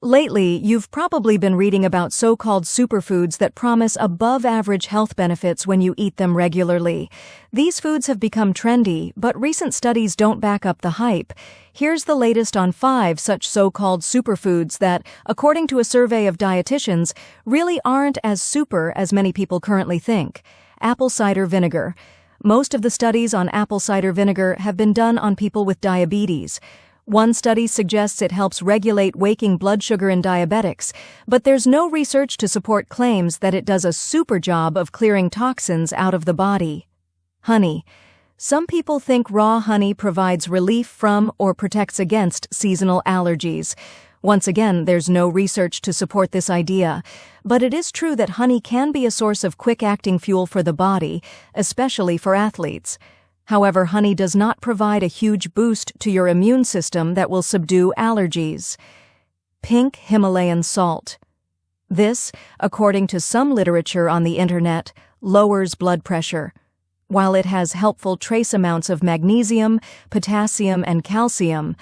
Lately, you've probably been reading about so-called superfoods that promise above-average health benefits when you eat them regularly. These foods have become trendy, but recent studies don't back up the hype. Here's the latest on 5 such so-called superfoods that, according to a survey of dietitians, really aren't as super as many people currently think. Apple cider vinegar. Most of the studies on apple cider vinegar have been done on people with diabetes. One study suggests it helps regulate waking blood sugar in diabetics, but there's no research to support claims that it does a super job of clearing toxins out of the body. Honey. Some people think raw honey provides relief from or protects against seasonal allergies. Once again, there's no research to support this idea, but it is true that honey can be a source of quick-acting fuel for the body, especially for athletes. However, honey does not provide a huge boost to your immune system that will subdue allergies. Pink Himalayan salt. This, according to some literature on the internet, lowers blood pressure. While it has helpful trace amounts of magnesium, potassium, and calcium,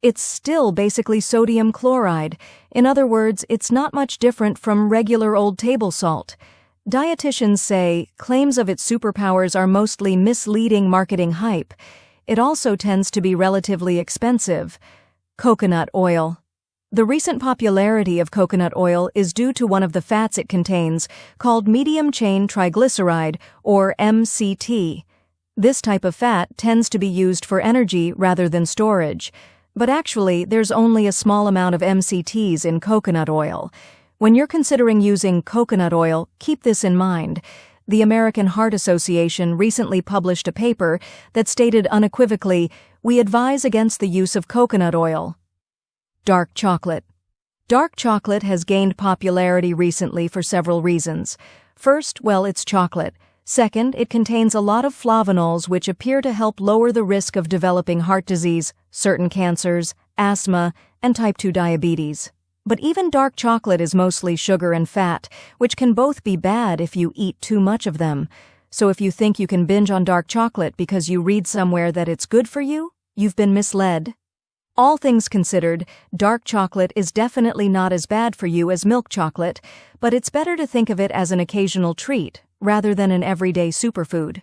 it's still basically sodium chloride. In other words, it's not much different from regular old table salt. Dietitians say claims of its superpowers are mostly misleading marketing hype. It also tends to be relatively expensive. Coconut oil. The recent popularity of coconut oil is due to one of the fats it contains, called medium-chain triglyceride, or MCT. This type of fat tends to be used for energy rather than storage. But actually, there's only a small amount of MCTs in coconut oil. When you're considering using coconut oil, keep this in mind. The American Heart Association recently published a paper that stated unequivocally, "We advise against the use of coconut oil." Dark chocolate. Dark chocolate has gained popularity recently for several reasons. First, well, it's chocolate. Second, it contains a lot of flavonols which appear to help lower the risk of developing heart disease, certain cancers, asthma, and type 2 diabetes. But even dark chocolate is mostly sugar and fat, which can both be bad if you eat too much of them. So if you think you can binge on dark chocolate because you read somewhere that it's good for you, you've been misled. All things considered, dark chocolate is definitely not as bad for you as milk chocolate, but it's better to think of it as an occasional treat rather than an everyday superfood.